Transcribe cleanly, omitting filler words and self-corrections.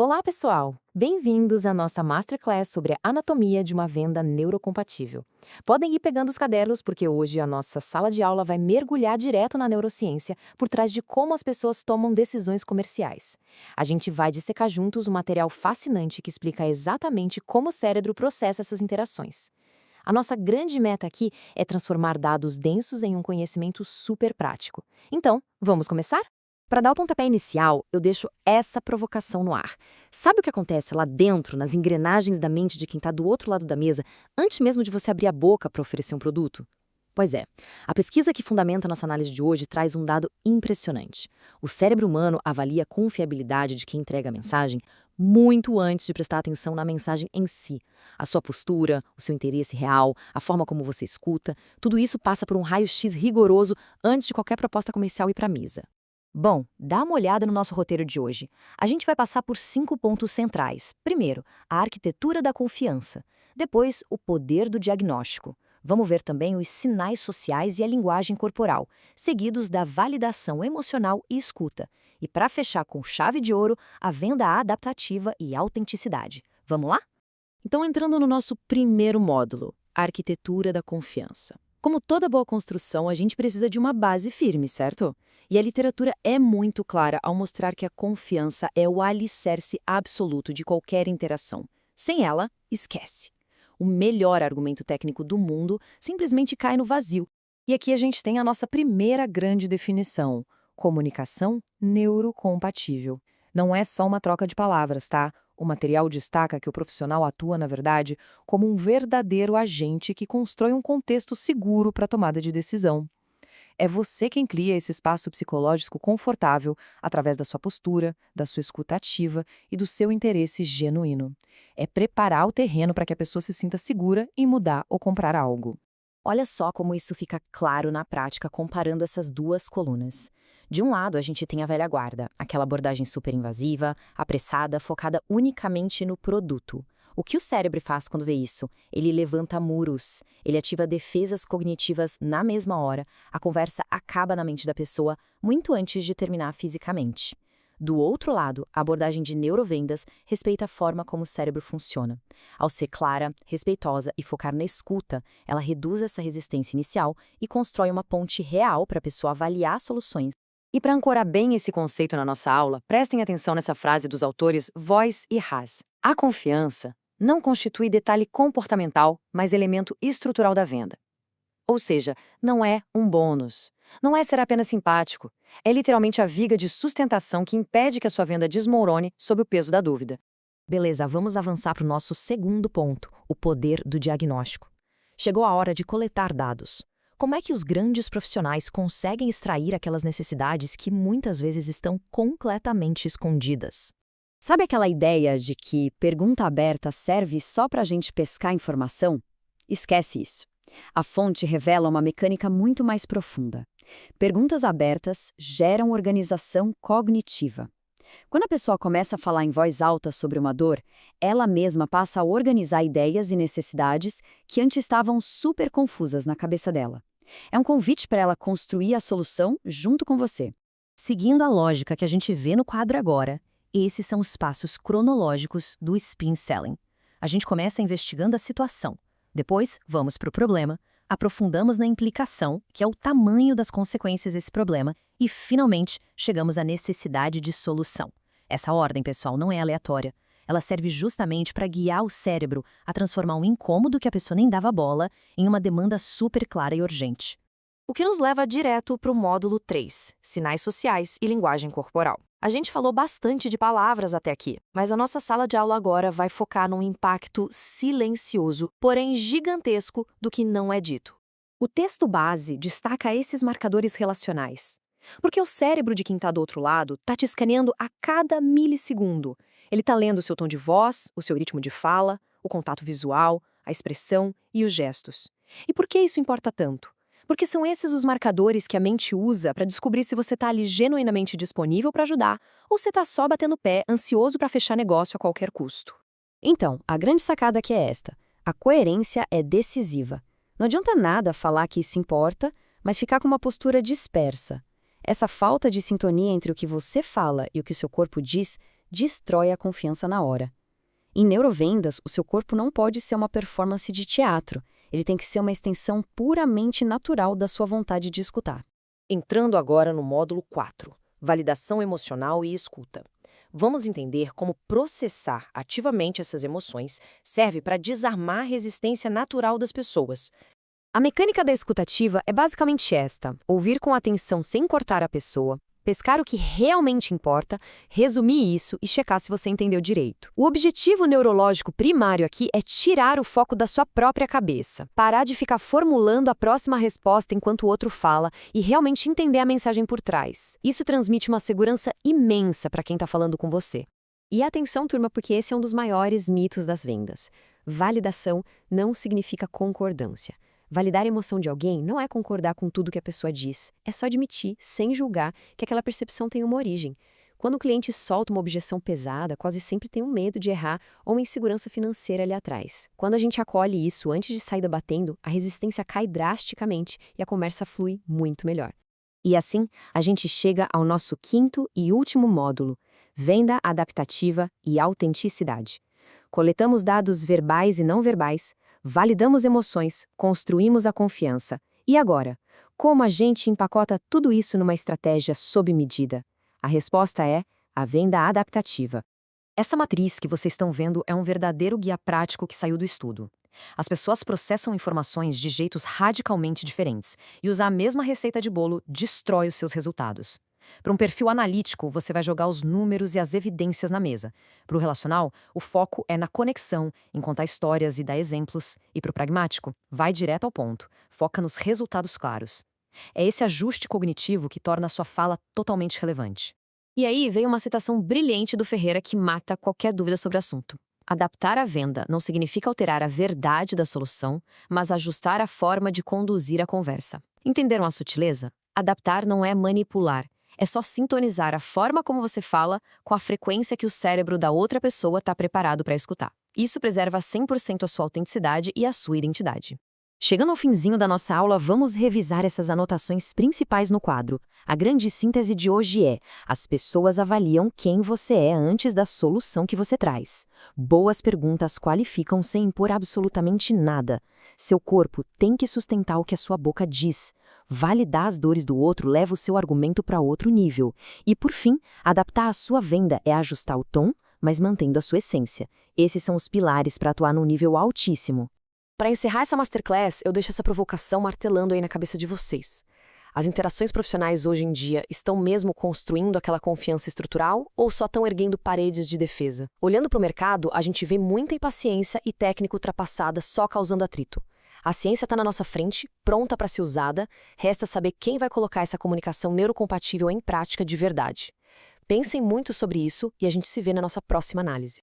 Olá, pessoal! Bem-vindos à nossa Masterclass sobre a anatomia de uma venda neurocompatível. Podem ir pegando os cadernos porque hoje a nossa sala de aula vai mergulhar direto na neurociência por trás de como as pessoas tomam decisões comerciais. A gente vai dissecar juntos um material fascinante que explica exatamente como o cérebro processa essas interações. A nossa grande meta aqui é transformar dados densos em um conhecimento super prático. Então, vamos começar? Para dar o pontapé inicial, eu deixo essa provocação no ar. Sabe o que acontece lá dentro, nas engrenagens da mente de quem está do outro lado da mesa, antes mesmo de você abrir a boca para oferecer um produto? Pois é, a pesquisa que fundamenta nossa análise de hoje traz um dado impressionante. O cérebro humano avalia a confiabilidade de quem entrega a mensagem muito antes de prestar atenção na mensagem em si. A sua postura, o seu interesse real, a forma como você escuta, tudo isso passa por um raio-x rigoroso antes de qualquer proposta comercial ir para a mesa. Bom, dá uma olhada no nosso roteiro de hoje. A gente vai passar por 5 pontos centrais. Primeiro, a arquitetura da confiança. Depois, o poder do diagnóstico. Vamos ver também os sinais sociais e a linguagem corporal, seguidos da validação emocional e escuta. E para fechar com chave de ouro, a venda adaptativa e autenticidade. Vamos lá? Então, entrando no nosso primeiro módulo, a arquitetura da confiança. Como toda boa construção, a gente precisa de uma base firme, certo? E a literatura é muito clara ao mostrar que a confiança é o alicerce absoluto de qualquer interação. Sem ela, esquece. O melhor argumento técnico do mundo simplesmente cai no vazio. E aqui a gente tem a nossa primeira grande definição: comunicação neurocompatível. Não é só uma troca de palavras, tá? O material destaca que o profissional atua, na verdade, como um verdadeiro agente que constrói um contexto seguro para a tomada de decisão. É você quem cria esse espaço psicológico confortável através da sua postura, da sua escuta ativa e do seu interesse genuíno. É preparar o terreno para que a pessoa se sinta segura em mudar ou comprar algo. Olha só como isso fica claro na prática comparando essas duas colunas. De um lado, a gente tem a velha guarda, aquela abordagem super invasiva, apressada, focada unicamente no produto. O que o cérebro faz quando vê isso? Ele levanta muros, ele ativa defesas cognitivas na mesma hora, a conversa acaba na mente da pessoa muito antes de terminar fisicamente. Do outro lado, a abordagem de neurovendas respeita a forma como o cérebro funciona. Ao ser clara, respeitosa e focar na escuta, ela reduz essa resistência inicial e constrói uma ponte real para a pessoa avaliar soluções. E para ancorar bem esse conceito na nossa aula, prestem atenção nessa frase dos autores Voice e Haas. A confiança não constitui detalhe comportamental, mas elemento estrutural da venda. Ou seja, não é um bônus. Não é ser apenas simpático. É literalmente a viga de sustentação que impede que a sua venda desmorone sob o peso da dúvida. Beleza, vamos avançar para o nosso segundo ponto, o poder do diagnóstico. Chegou a hora de coletar dados. Como é que os grandes profissionais conseguem extrair aquelas necessidades que muitas vezes estão completamente escondidas? Sabe aquela ideia de que pergunta aberta serve só para a gente pescar informação? Esquece isso. A fonte revela uma mecânica muito mais profunda. Perguntas abertas geram organização cognitiva. Quando a pessoa começa a falar em voz alta sobre uma dor, ela mesma passa a organizar ideias e necessidades que antes estavam super confusas na cabeça dela. É um convite para ela construir a solução junto com você. Seguindo a lógica que a gente vê no quadro agora, esses são os passos cronológicos do spin selling. A gente começa investigando a situação. Depois, vamos para o problema, aprofundamos na implicação, que é o tamanho das consequências desse problema, e, finalmente, chegamos à necessidade de solução. Essa ordem, pessoal, não é aleatória. Ela serve justamente para guiar o cérebro a transformar um incômodo que a pessoa nem dava bola em uma demanda super clara e urgente. O que nos leva direto para o módulo 3, sinais sociais e linguagem corporal. A gente falou bastante de palavras até aqui, mas a nossa sala de aula agora vai focar num impacto silencioso, porém gigantesco, do que não é dito. O texto base destaca esses marcadores relacionais. Porque o cérebro de quem está do outro lado está te escaneando a cada milissegundo. Ele está lendo o seu tom de voz, o seu ritmo de fala, o contato visual, a expressão e os gestos. E por que isso importa tanto? Porque são esses os marcadores que a mente usa para descobrir se você está ali genuinamente disponível para ajudar ou se está só batendo pé, ansioso para fechar negócio a qualquer custo. Então, a grande sacada aqui é esta: a coerência é decisiva. Não adianta nada falar que isso importa, mas ficar com uma postura dispersa. Essa falta de sintonia entre o que você fala e o que o seu corpo diz destrói a confiança na hora. Em neurovendas, o seu corpo não pode ser uma performance de teatro. Ele tem que ser uma extensão puramente natural da sua vontade de escutar. Entrando agora no módulo 4, validação emocional e escuta. Vamos entender como processar ativamente essas emoções serve para desarmar a resistência natural das pessoas. A mecânica da escutativa é basicamente esta: ouvir com atenção sem cortar a pessoa, pescar o que realmente importa, resumir isso e checar se você entendeu direito. O objetivo neurológico primário aqui é tirar o foco da sua própria cabeça, parar de ficar formulando a próxima resposta enquanto o outro fala e realmente entender a mensagem por trás. Isso transmite uma segurança imensa para quem está falando com você. E atenção, turma, porque esse é um dos maiores mitos das vendas. Validação não significa concordância. Validar a emoção de alguém não é concordar com tudo que a pessoa diz, é só admitir, sem julgar, que aquela percepção tem uma origem. Quando o cliente solta uma objeção pesada, quase sempre tem um medo de errar ou uma insegurança financeira ali atrás. Quando a gente acolhe isso antes de sair debatendo, a resistência cai drasticamente e a conversa flui muito melhor. E assim, a gente chega ao nosso quinto e último módulo, venda adaptativa e autenticidade. Coletamos dados verbais e não verbais, validamos emoções, construímos a confiança. E agora, como a gente empacota tudo isso numa estratégia sob medida? A resposta é a venda adaptativa. Essa matriz que vocês estão vendo é um verdadeiro guia prático que saiu do estudo. As pessoas processam informações de jeitos radicalmente diferentes, e usar a mesma receita de bolo destrói os seus resultados. Para um perfil analítico, você vai jogar os números e as evidências na mesa. Para o relacional, o foco é na conexão, em contar histórias e dar exemplos. E para o pragmático, vai direto ao ponto, foca nos resultados claros. É esse ajuste cognitivo que torna a sua fala totalmente relevante. E aí vem uma citação brilhante do Ferreira que mata qualquer dúvida sobre o assunto. Adaptar a venda não significa alterar a verdade da solução, mas ajustar a forma de conduzir a conversa. Entenderam a sutileza? Adaptar não é manipular. É só sintonizar a forma como você fala com a frequência que o cérebro da outra pessoa está preparado para escutar. Isso preserva 100% a sua autenticidade e a sua identidade. Chegando ao finzinho da nossa aula, vamos revisar essas anotações principais no quadro. A grande síntese de hoje é: as pessoas avaliam quem você é antes da solução que você traz. Boas perguntas qualificam sem impor absolutamente nada. Seu corpo tem que sustentar o que a sua boca diz. Validar as dores do outro leva o seu argumento para outro nível. E, por fim, adaptar a sua venda é ajustar o tom, mas mantendo a sua essência. Esses são os pilares para atuar num nível altíssimo. Para encerrar essa masterclass, eu deixo essa provocação martelando aí na cabeça de vocês. As interações profissionais hoje em dia estão mesmo construindo aquela confiança estrutural ou só estão erguendo paredes de defesa? Olhando para o mercado, a gente vê muita impaciência e técnica ultrapassada só causando atrito. A ciência está na nossa frente, pronta para ser usada, resta saber quem vai colocar essa comunicação neurocompatível em prática de verdade. Pensem muito sobre isso e a gente se vê na nossa próxima análise.